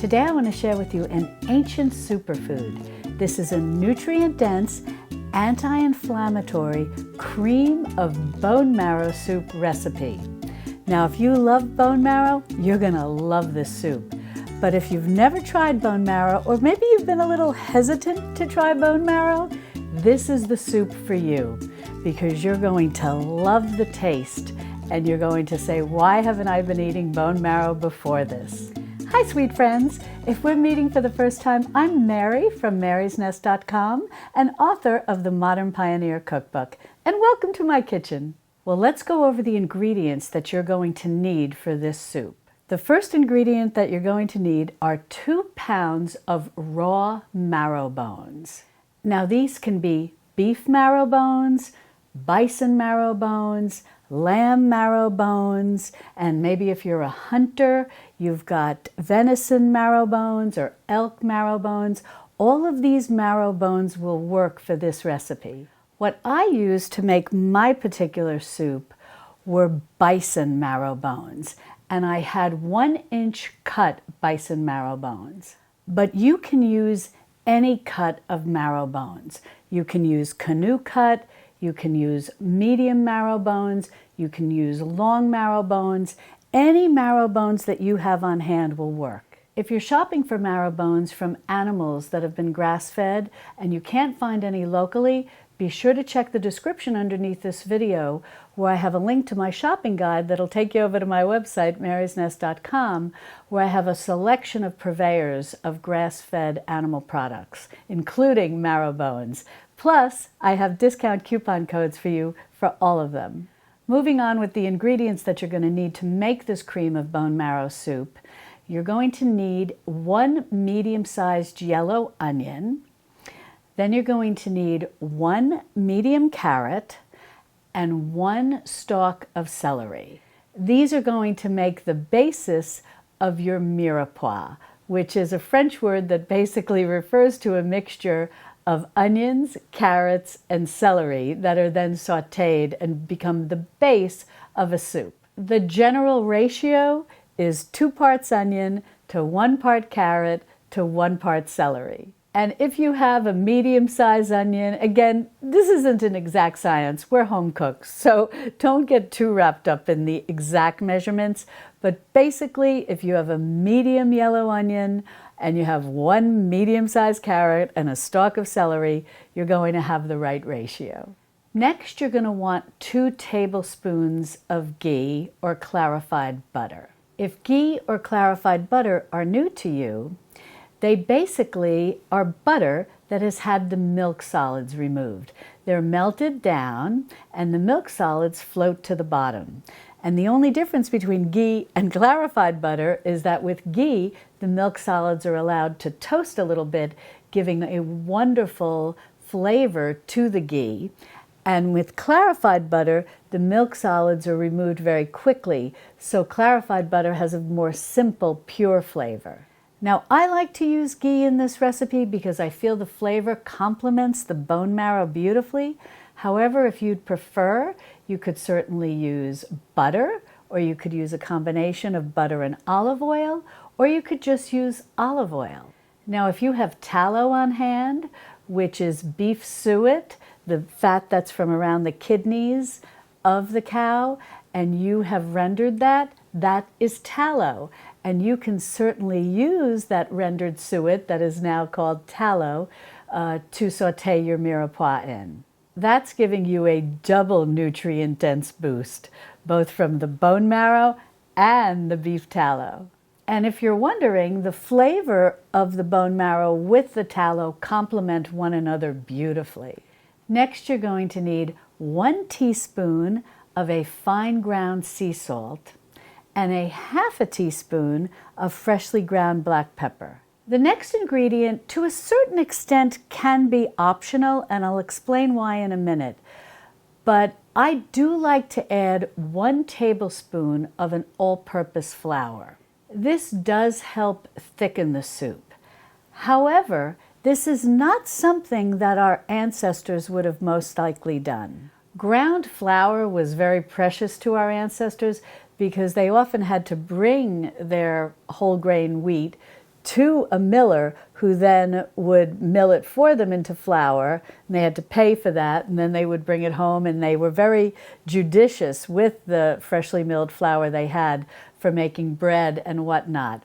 Today I want to share with you an ancient superfood. This is a nutrient-dense, anti-inflammatory cream of bone marrow soup recipe. Now, if you love bone marrow, you're going to love this soup. But if you've never tried bone marrow, or maybe you've been a little hesitant to try bone marrow, this is the soup for you, because you're going to love the taste and you're going to say, why haven't I been eating bone marrow before this? Hi, sweet friends. If we're meeting for the first time, I'm Mary from marysnest.com and author of the Modern Pioneer Cookbook. And welcome to my kitchen. Well, let's go over the ingredients that you're going to need for this soup. The first ingredient that you're going to need are 2 pounds of raw marrow bones. Now, these can be beef marrow bones, bison marrow bones, lamb marrow bones, and maybe if you're a hunter, you've got venison marrow bones or elk marrow bones. All of these marrow bones will work for this recipe. What I used to make my particular soup were bison marrow bones, and I had 1-inch cut bison marrow bones. But you can use any cut of marrow bones. You can use canoe cut, you can use medium marrow bones, you can use long marrow bones. Any marrow bones that you have on hand will work. If you're shopping for marrow bones from animals that have been grass-fed and you can't find any locally, be sure to check the description underneath this video, where I have a link to my shopping guide that'll take you over to my website, marysnest.com, where I have a selection of purveyors of grass-fed animal products, including marrow bones. Plus, I have discount coupon codes for you for all of them. Moving on with the ingredients that you're going to need to make this cream of bone marrow soup, you're going to need 1 medium-sized yellow onion. Then you're going to need 1 medium carrot and 1 stalk of celery. These are going to make the basis of your mirepoix, which is a French word that basically refers to a mixture of onions, carrots, and celery that are then sautéed and become the base of a soup. The general ratio is 2 parts onion to 1 part carrot to 1 part celery. And if you have a medium-sized onion, again, this isn't an exact science. We're home cooks, so don't get too wrapped up in the exact measurements. But basically, if you have a medium yellow onion and you have 1 medium-sized carrot and a stalk of celery, you're going to have the right ratio. Next, you're going to want 2 tablespoons of ghee or clarified butter. If ghee or clarified butter are new to you, they basically are butter that has had the milk solids removed. They're melted down and the milk solids float to the bottom. And the only difference between ghee and clarified butter is that with ghee, the milk solids are allowed to toast a little bit, giving a wonderful flavor to the ghee. And with clarified butter, the milk solids are removed very quickly, so clarified butter has a more simple, pure flavor. Now, I like to use ghee in this recipe because I feel the flavor complements the bone marrow beautifully. However, if you'd prefer, you could certainly use butter, or you could use a combination of butter and olive oil, or you could just use olive oil. Now, if you have tallow on hand, which is beef suet, the fat that's from around the kidneys of the cow, and you have rendered that, that is tallow. And you can certainly use that rendered suet that is now called tallow to saute your mirepoix in. That's giving you a double nutrient-dense boost, both from the bone marrow and the beef tallow. And if you're wondering, the flavor of the bone marrow with the tallow complement one another beautifully. Next, you're going to need 1 teaspoon of a fine ground sea salt and a ½ teaspoon of freshly ground black pepper. The next ingredient, to a certain extent, can be optional, and I'll explain why in a minute. But I do like to add 1 tablespoon of an all-purpose flour. This does help thicken the soup. However, this is not something that our ancestors would have most likely done. Ground flour was very precious to our ancestors because they often had to bring their whole grain wheat to a miller who then would mill it for them into flour, and they had to pay for that, and then they would bring it home, and they were very judicious with the freshly milled flour they had for making bread and whatnot.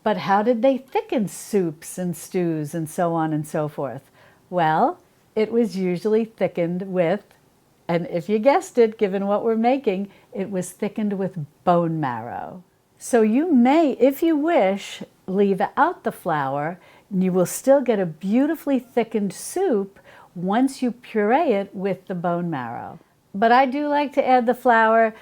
But how did they thicken soups and stews and so on and so forth? Well, it was usually thickened with, and if you guessed it, given what we're making, it was thickened with bone marrow. So you may, if you wish, leave out the flour, and you will still get a beautifully thickened soup once you puree it with the bone marrow. But I do like to add the flour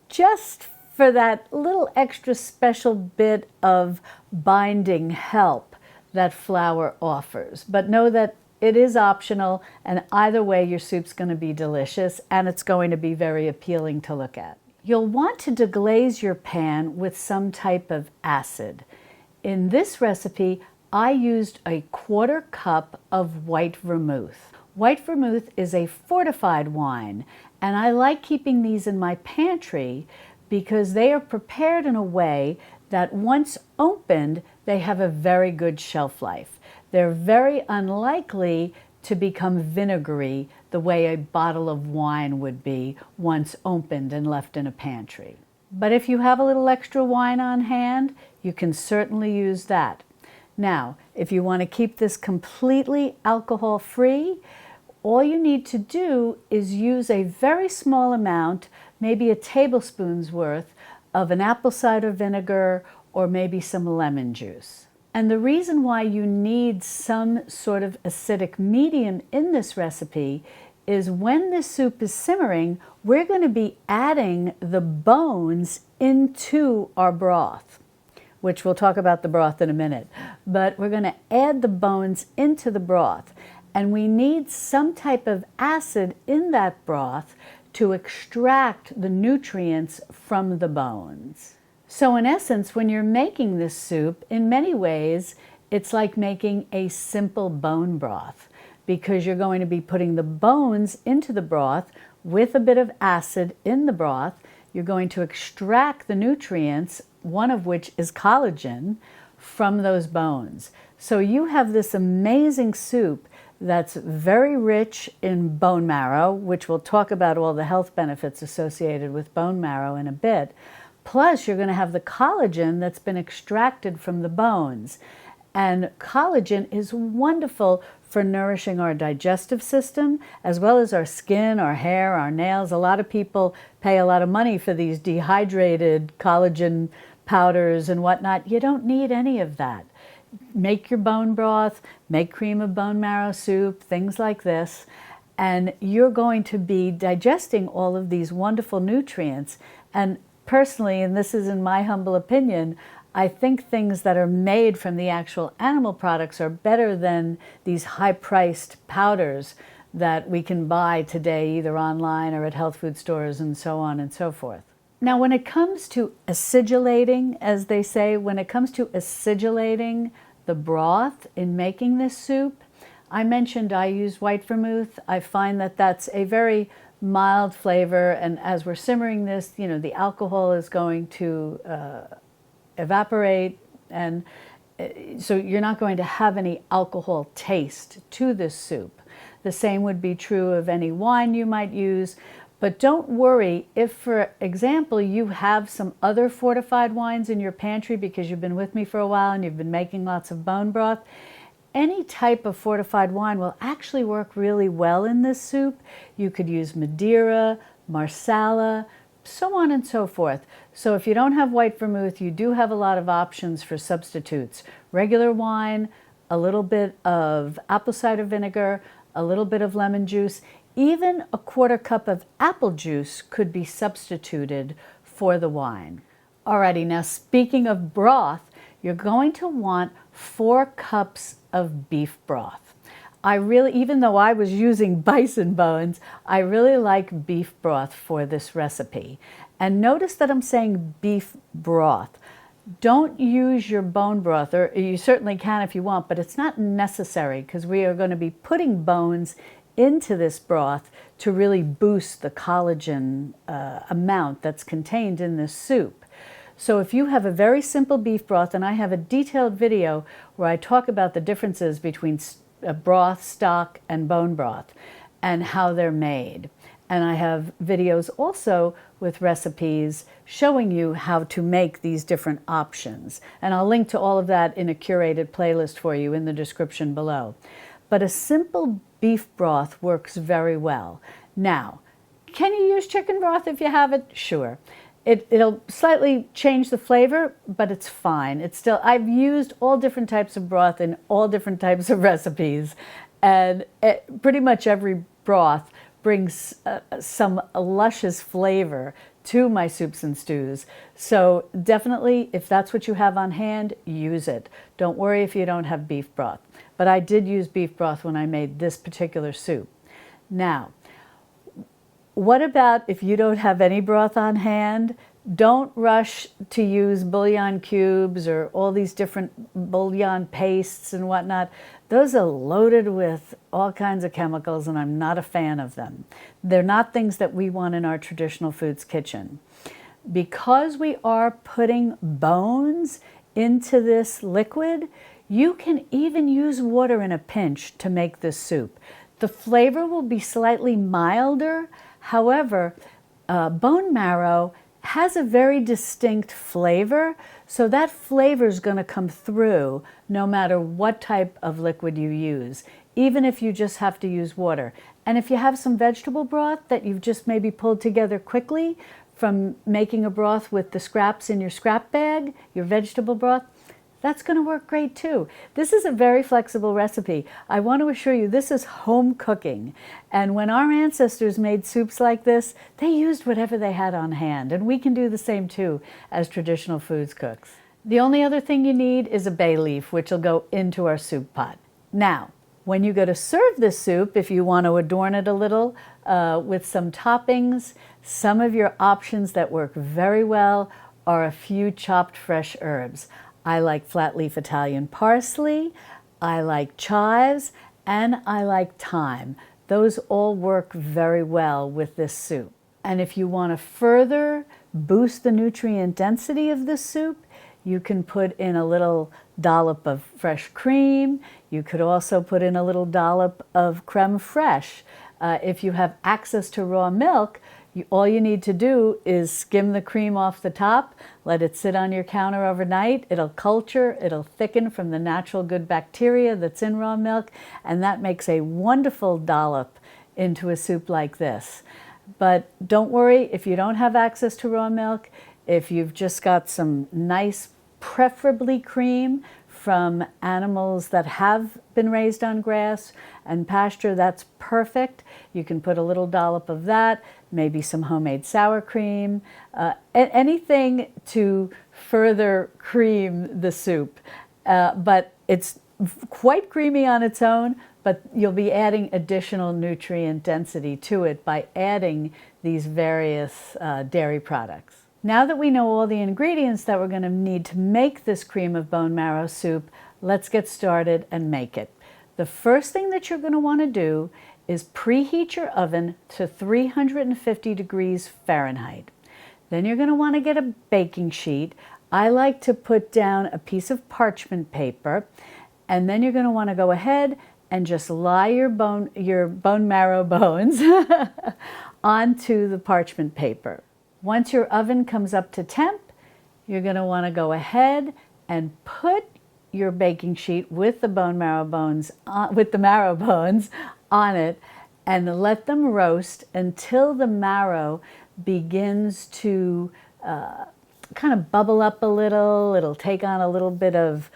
just for that little extra special bit of binding help that flour offers. But know that it is optional, and either way your soup's going to be delicious, and it's going to be very appealing to look at. You'll want to deglaze your pan with some type of acid. In this recipe, I used a 1/4 cup of white vermouth. White vermouth is a fortified wine, and I like keeping these in my pantry because they are prepared in a way that once opened, they have a very good shelf life. They're very unlikely to become vinegary the way a bottle of wine would be once opened and left in a pantry. But if you have a little extra wine on hand, you can certainly use that. Now, if you want to keep this completely alcohol-free, all you need to do is use a very small amount, maybe a tablespoon's worth, of an apple cider vinegar or maybe some lemon juice. And the reason why you need some sort of acidic medium in this recipe is when this soup is simmering, we're going to be adding the bones into our broth, which we'll talk about the broth in a minute. But we're going to add the bones into the broth, and we need some type of acid in that broth to extract the nutrients from the bones. So in essence, when you're making this soup, in many ways, it's like making a simple bone broth, because you're going to be putting the bones into the broth with a bit of acid in the broth. You're going to extract the nutrients, one of which is collagen, from those bones. So you have this amazing soup that's very rich in bone marrow, which we'll talk about all the health benefits associated with bone marrow in a bit. Plus, you're going to have the collagen that's been extracted from the bones. And collagen is wonderful for nourishing our digestive system, as well as our skin, our hair, our nails. A lot of people pay a lot of money for these dehydrated collagen powders and whatnot. You don't need any of that. Make your bone broth, make cream of bone marrow soup, things like this, and you're going to be digesting all of these wonderful nutrients. And personally, and this is in my humble opinion, I think things that are made from the actual animal products are better than these high-priced powders that we can buy today either online or at health food stores and so on and so forth. Now, when it comes to acidulating, as they say, when it comes to acidulating the broth in making this soup, I mentioned I use white vermouth. I find that that's a very mild flavor, and as we're simmering this, the alcohol is going to evaporate, and so you're not going to have any alcohol taste to this soup. The same would be true of any wine you might use. But don't worry if, for example, you have some other fortified wines in your pantry because you've been with me for a while and you've been making lots of bone broth. Any type of fortified wine will actually work really well in this soup. You could use Madeira, Marsala, so on and so forth. So if you don't have white vermouth, you do have a lot of options for substitutes. Regular wine, a little bit of apple cider vinegar, a little bit of lemon juice. Even a 1/4 cup of apple juice could be substituted for the wine. Alrighty, now speaking of broth, you're going to want 4 cups of beef broth. Even though I was using bison bones, I really like beef broth for this recipe. And notice that I'm saying beef broth. Don't use your bone broth, or you certainly can if you want, but it's not necessary because we are going to be putting bones into this broth to really boost the collagen amount that's contained in this soup. So if you have a very simple beef broth, and I have a detailed video where I talk about the differences between broth, stock, and bone broth and how they're made. And I have videos also with recipes showing you how to make these different options. And I'll link to all of that in a curated playlist for you in the description below. But a simple beef broth works very well. Now, can you use chicken broth if you have it? Sure. It'll slightly change the flavor, but it's fine. It's still, I've used all different types of broth in all different types of recipes, and pretty much every broth brings some luscious flavor to my soups and stews. So definitely, if that's what you have on hand, use it. Don't worry if you don't have beef broth. But I did use beef broth when I made this particular soup. Now, what about if you don't have any broth on hand? Don't rush to use bouillon cubes or all these different bouillon pastes and whatnot. Those are loaded with all kinds of chemicals, and I'm not a fan of them. They're not things that we want in our traditional foods kitchen. Because we are putting bones into this liquid, you can even use water in a pinch to make this soup. The flavor will be slightly milder. However, bone marrow has a very distinct flavor, so that flavor is going to come through no matter what type of liquid you use, even if you just have to use water. And if you have some vegetable broth that you've just maybe pulled together quickly from making a broth with the scraps in your scrap bag, your vegetable broth, that's going to work great too. This is a very flexible recipe. I want to assure you this is home cooking. And when our ancestors made soups like this, they used whatever they had on hand. And we can do the same too as traditional foods cooks. The only other thing you need is a bay leaf, which will go into our soup pot. Now, when you go to serve this soup, if you want to adorn it a little with some toppings, some of your options that work very well are a few chopped fresh herbs. I like flat leaf Italian parsley, I like chives, and I like thyme. Those all work very well with this soup. And if you want to further boost the nutrient density of this soup, you can put in a little dollop of fresh cream. You could also put in a little dollop of creme fraiche. If you have access to raw milk, all you need to do is skim the cream off the top, let it sit on your counter overnight. It'll culture, it'll thicken from the natural good bacteria that's in raw milk, and that makes a wonderful dollop into a soup like this. But don't worry if you don't have access to raw milk. If you've just got some nice, preferably cream from animals that have been raised on grass and pasture, that's perfect. You can put a little dollop of that, maybe some homemade sour cream, anything to further cream the soup. But it's quite creamy on its own, but you'll be adding additional nutrient density to it by adding these various dairy products. Now that we know all the ingredients that we're going to need to make this cream of bone marrow soup, let's get started and make it. The first thing that you're going to want to do is preheat your oven to 350 degrees Fahrenheit. Then you're going to want to get a baking sheet. I like to put down a piece of parchment paper, and then you're going to want to go ahead and just lie your bone marrow bones onto the parchment paper. Once your oven comes up to temp, you're going to want to go ahead and put your baking sheet with the marrow bones on it, and let them roast until the marrow begins to kind of bubble up a little. It'll take on a little bit of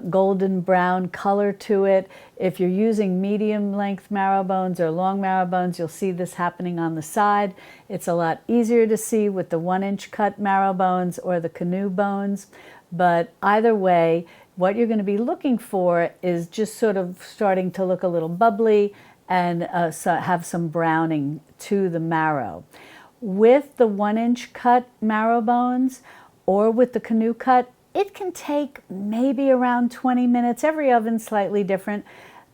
golden brown color to it. If you're using medium length marrow bones or long marrow bones, you'll see this happening on the side. It's a lot easier to see with the 1-inch cut marrow bones or the canoe bones. But either way, what you're going to be looking for is just sort of starting to look a little bubbly and have some browning to the marrow. With the 1-inch cut marrow bones or with the canoe cut, it can take maybe around 20 minutes. Every oven's slightly different,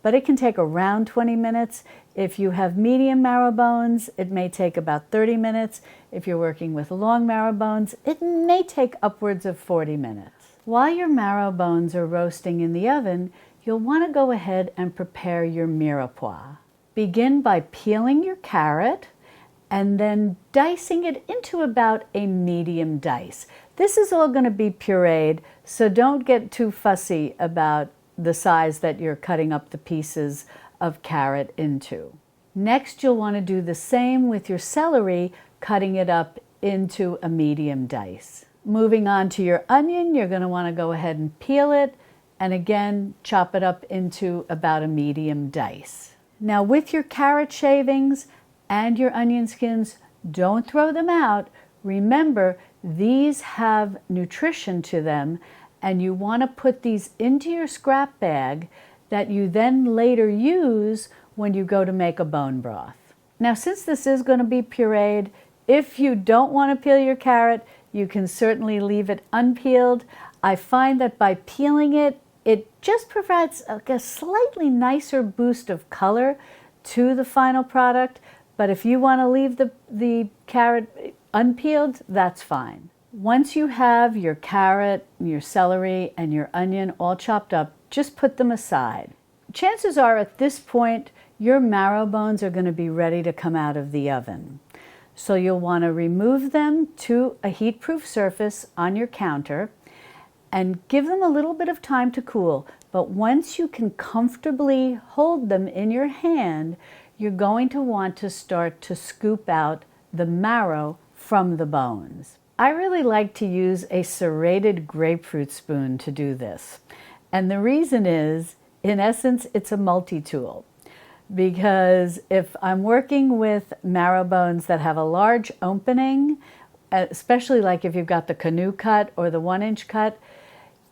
but it can take around 20 minutes. If you have medium marrow bones, it may take about 30 minutes. If you're working with long marrow bones, it may take upwards of 40 minutes. While your marrow bones are roasting in the oven, you'll want to go ahead and prepare your mirepoix. Begin by peeling your carrot and then dicing it into about a medium dice. This is all going to be pureed, so don't get too fussy about the size that you're cutting up the pieces of carrot into. Next, you'll want to do the same with your celery, cutting it up into a medium dice. Moving on to your onion, you're going to want to go ahead and peel it and again chop it up into about a medium dice. Now with your carrot shavings and your onion skins, don't throw them out. Remember, these have nutrition to them, and you want to put these into your scrap bag that you then later use when you go to make a bone broth. Now, since this is going to be pureed, if you don't want to peel your carrot, you can certainly leave it unpeeled. I find that by peeling it, it just provides a slightly nicer boost of color to the final product. But if you want to leave the carrot unpeeled, that's fine. Once you have your carrot, your celery, and your onion all chopped up, just put them aside. Chances are at this point, your marrow bones are going to be ready to come out of the oven. So you'll want to remove them to a heat-proof surface on your counter and give them a little bit of time to cool. But once you can comfortably hold them in your hand, you're going to want to start to scoop out the marrow from the bones. I really like to use a serrated grapefruit spoon to do this. And the reason is, in essence, it's a multi-tool. Because if I'm working with marrow bones that have a large opening, especially like if you've got the canoe cut or the 1-inch cut,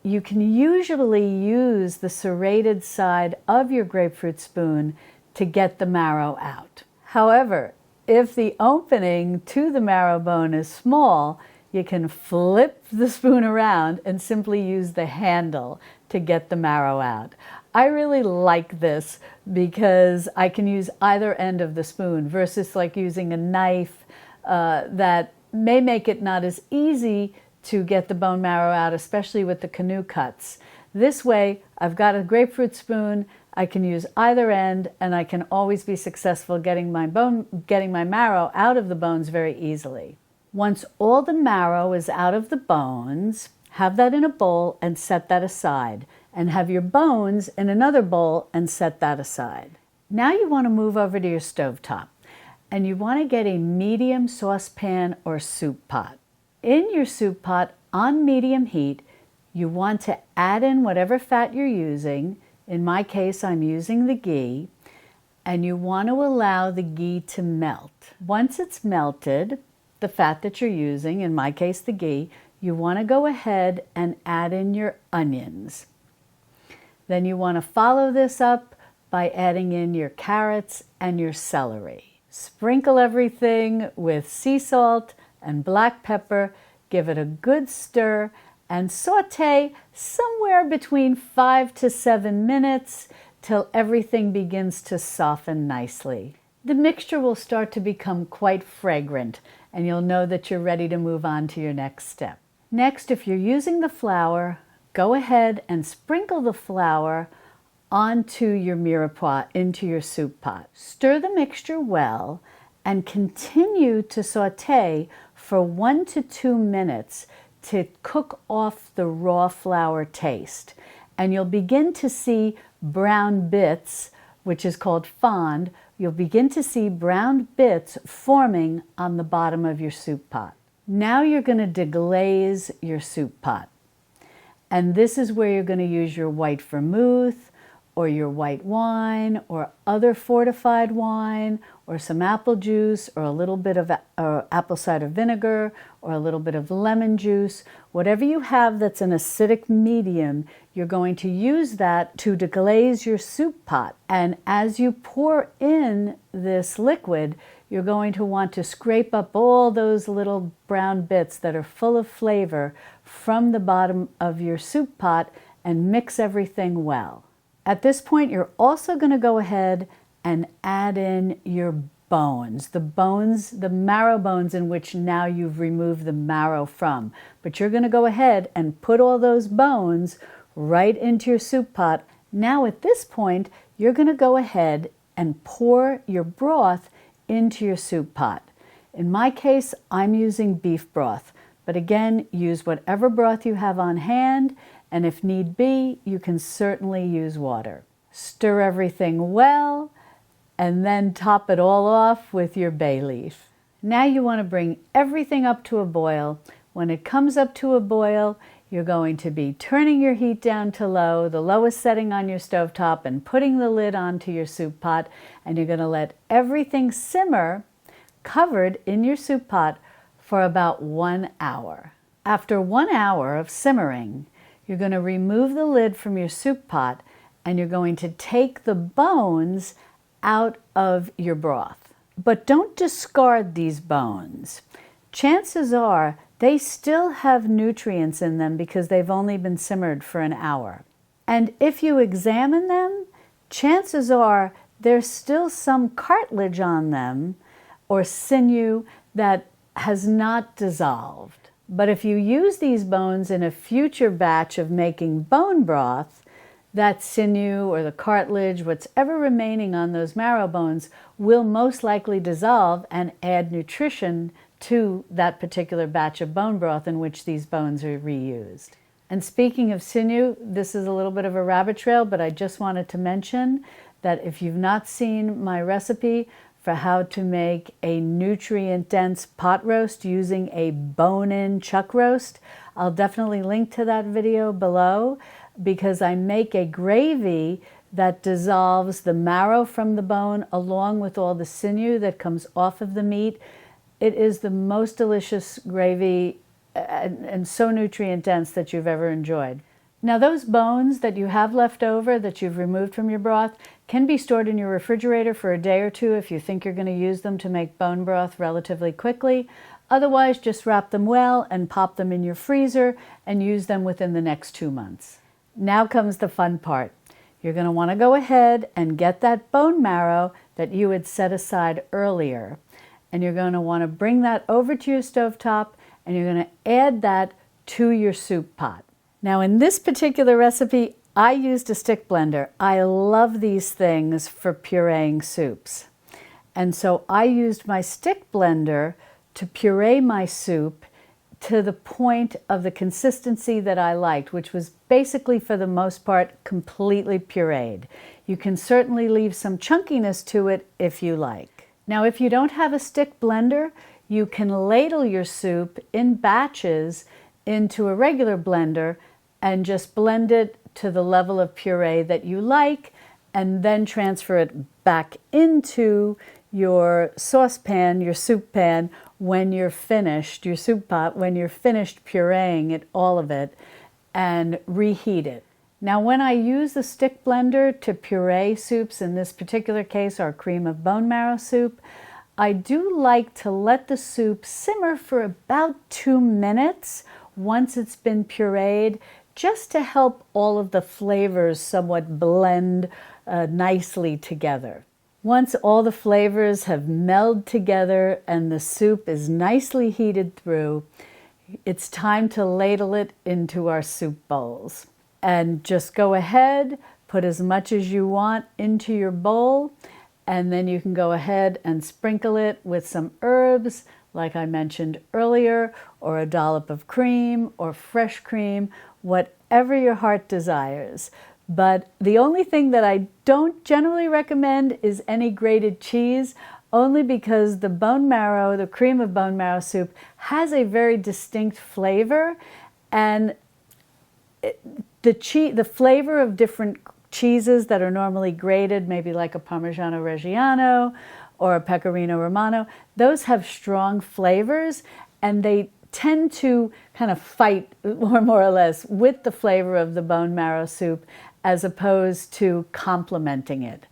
you can usually use the serrated side of your grapefruit spoon to get the marrow out. However, if the opening to the marrow bone is small, you can flip the spoon around and simply use the handle to get the marrow out. I really like this because I can use either end of the spoon versus like using a knife that may make it not as easy to get the bone marrow out, especially with the canoe cuts. This way, I've got a grapefruit spoon, I can use either end, and I can always be successful getting my marrow out of the bones very easily. Once all the marrow is out of the bones, have that in a bowl and set that aside, and have your bones in another bowl and set that aside. Now you want to move over to your stovetop, and you want to get a medium saucepan or soup pot. In your soup pot, on medium heat, you want to add in whatever fat you're using. In my case, I'm using the ghee, and you want to allow the ghee to melt. Once it's melted, the fat that you're using, in my case the ghee, you want to go ahead and add in your onions. Then you want to follow this up by adding in your carrots and your celery. Sprinkle everything with sea salt and black pepper, give it a good stir, and saute somewhere between 5 to 7 minutes till everything begins to soften nicely. The mixture will start to become quite fragrant, and you'll know that you're ready to move on to your next step. Next, if you're using the flour, go ahead and sprinkle the flour onto your mirepoix, into your soup pot. Stir the mixture well and continue to saute for 1 to 2 minutes to cook off the raw flour taste. And you'll begin to see brown bits, which is called fond. You'll begin to see brown bits forming on the bottom of your soup pot. Now you're going to deglaze your soup pot. And this is where you're going to use your white vermouth or your white wine or other fortified wine or some apple juice or a little bit of apple cider vinegar or a little bit of lemon juice. Whatever you have that's an acidic medium, you're going to use that to deglaze your soup pot. And as you pour in this liquid, you're going to want to scrape up all those little brown bits that are full of flavor from the bottom of your soup pot and mix everything well. At this point, you're also going to go ahead and add in your bones, the marrow bones in which now you've removed the marrow from. But you're going to go ahead and put all those bones right into your soup pot. Now at this point, you're going to go ahead and pour your broth into your soup pot. In my case, I'm using beef broth, but again, use whatever broth you have on hand, and if need be, you can certainly use water. Stir everything well, and then top it all off with your bay leaf. Now you want to bring everything up to a boil. When it comes up to a boil, you're going to be turning your heat down to low, the lowest setting on your stovetop, and putting the lid onto your soup pot, and you're going to let everything simmer covered in your soup pot for about 1 hour. After 1 hour of simmering, you're going to remove the lid from your soup pot, and you're going to take the bones out of your broth. But don't discard these bones. Chances are they still have nutrients in them because they've only been simmered for an hour. And if you examine them, chances are there's still some cartilage on them or sinew that has not dissolved. But if you use these bones in a future batch of making bone broth, that sinew or the cartilage, whatever remaining on those marrow bones, will most likely dissolve and add nutrition to that particular batch of bone broth in which these bones are reused. And speaking of sinew, this is a little bit of a rabbit trail, but I just wanted to mention that if you've not seen my recipe for how to make a nutrient-dense pot roast using a bone-in chuck roast, I'll definitely link to that video below, because I make a gravy that dissolves the marrow from the bone along with all the sinew that comes off of the meat. It is the most delicious gravy and so nutrient dense that you've ever enjoyed. Now those bones that you have left over that you've removed from your broth can be stored in your refrigerator for a day or two if you think you're going to use them to make bone broth relatively quickly. Otherwise, just wrap them well and pop them in your freezer and use them within the next 2 months. Now comes the fun part. You're going to want to go ahead and get that bone marrow that you had set aside earlier. And you're going to want to bring that over to your stovetop, and you're going to add that to your soup pot. Now in this particular recipe, I used a stick blender. I love these things for pureeing soups. And so I used my stick blender to puree my soup to the point of the consistency that I liked, which was basically, for the most part, completely pureed. You can certainly leave some chunkiness to it if you like. Now, if you don't have a stick blender, you can ladle your soup in batches into a regular blender and just blend it to the level of puree that you like, and then transfer it back into your saucepan, your soup pan, when you're finished, your soup pot, when you're finished pureeing it, all of it, and reheat it. Now when I use the stick blender to puree soups, in this particular case our cream of bone marrow soup, I do like to let the soup simmer for about 2 minutes once it's been pureed, just to help all of the flavors somewhat blend nicely together. Once all the flavors have melded together and the soup is nicely heated through, it's time to ladle it into our soup bowls. And just go ahead, put as much as you want into your bowl, and then you can go ahead and sprinkle it with some herbs, like I mentioned earlier, or a dollop of cream or fresh cream, whatever your heart desires. But the only thing that I don't generally recommend is any grated cheese, only because the bone marrow, the cream of bone marrow soup, has a very distinct flavor, and the flavor of different cheeses that are normally grated, maybe like a Parmigiano Reggiano or a Pecorino Romano, those have strong flavors, and they tend to kind of fight, more or less, with the flavor of the bone marrow soup, as opposed to complementing it.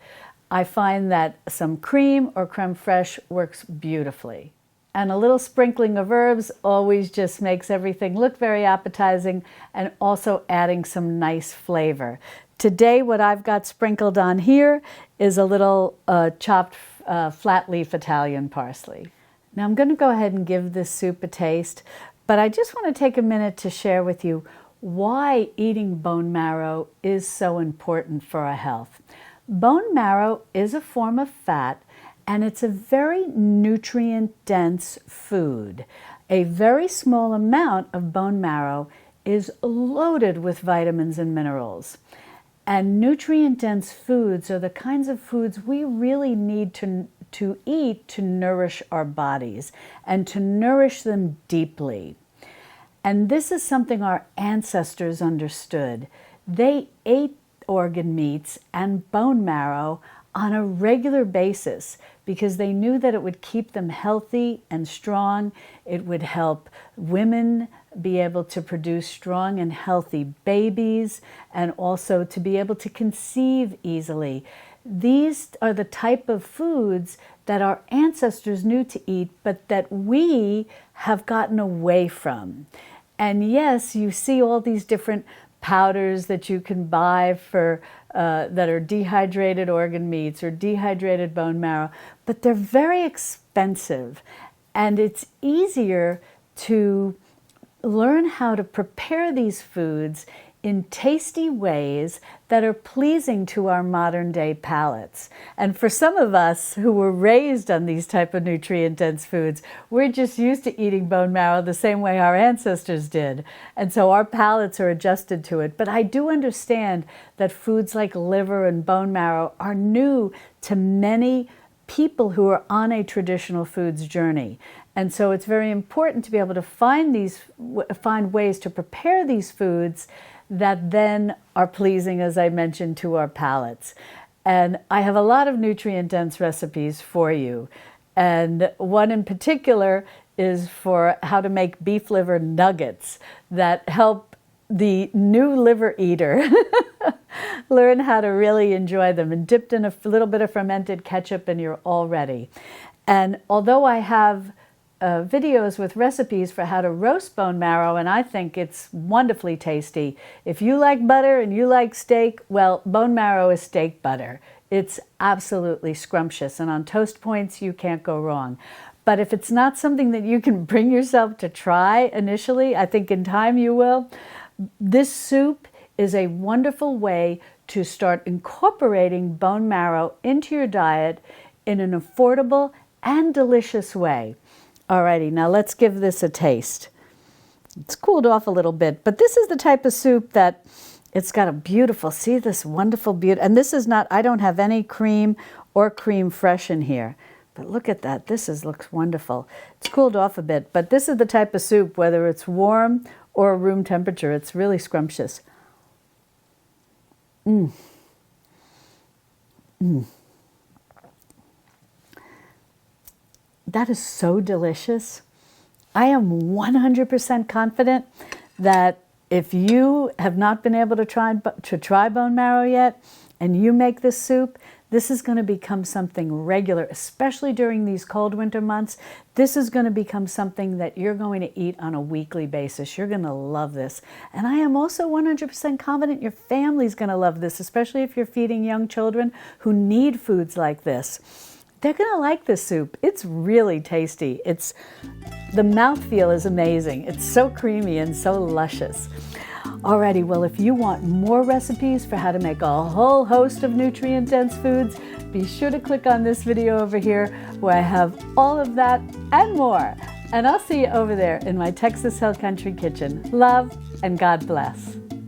I find that some cream or creme fraiche works beautifully. and a little sprinkling of herbs always just makes everything look very appetizing, and also adding some nice flavor. Today, what I've got sprinkled on here is a little chopped flat leaf Italian parsley. Now I'm going to go ahead and give this soup a taste, but I just want to take a minute to share with you why eating bone marrow is so important for our health. Bone marrow is a form of fat, and it's a very nutrient-dense food. A very small amount of bone marrow is loaded with vitamins and minerals. And nutrient-dense foods are the kinds of foods we really need to eat to nourish our bodies and to nourish them deeply. And this is something our ancestors understood. They ate organ meats and bone marrow on a regular basis because they knew that it would keep them healthy and strong. It would help women be able to produce strong and healthy babies, and also to be able to conceive easily. These are the type of foods that our ancestors knew to eat, but that we have gotten away from. And yes, you see all these different powders that you can buy for that are dehydrated organ meats or dehydrated bone marrow, but they're very expensive, and it's easier to learn how to prepare these foods in tasty ways that are pleasing to our modern day palates. And for some of us who were raised on these type of nutrient-dense foods, we're just used to eating bone marrow the same way our ancestors did. And so our palates are adjusted to it. But I do understand that foods like liver and bone marrow are new to many people who are on a traditional foods journey. And so it's very important to be able to find ways to prepare these foods that then are pleasing, as I mentioned, to our palates. And I have a lot of nutrient-dense recipes for you. And one in particular is for how to make beef liver nuggets that help the new liver eater learn how to really enjoy them, and dipped in a little bit of fermented ketchup and you're all ready. And although I have videos with recipes for how to roast bone marrow, and I think it's wonderfully tasty. If you like butter and you like steak, well, bone marrow is steak butter. It's absolutely scrumptious, and on toast points, you can't go wrong. But if it's not something that you can bring yourself to try initially, I think in time you will. This soup is a wonderful way to start incorporating bone marrow into your diet in an affordable and delicious way. Alrighty, now let's give this a taste. It's cooled off a little bit, but this is the type of soup that it's got a beautiful, see this wonderful beauty, and this is not, I don't have any cream or creme fraiche in here, but look at that, looks wonderful. It's cooled off a bit, but this is the type of soup, whether it's warm or room temperature, it's really scrumptious. That is so delicious. I am 100% confident that if you have not been able to try bone marrow yet, and you make this soup, this is going to become something regular, especially during these cold winter months. This is going to become something that you're going to eat on a weekly basis. You're going to love this. And I am also 100% confident your family's going to love this, especially if you're feeding young children who need foods like this. They're going to like this soup. It's really tasty. The mouthfeel is amazing. It's so creamy and so luscious. Alrighty, well, if you want more recipes for how to make a whole host of nutrient-dense foods, be sure to click on this video over here where I have all of that and more. And I'll see you over there in my Texas Hill Country kitchen. Love and God bless.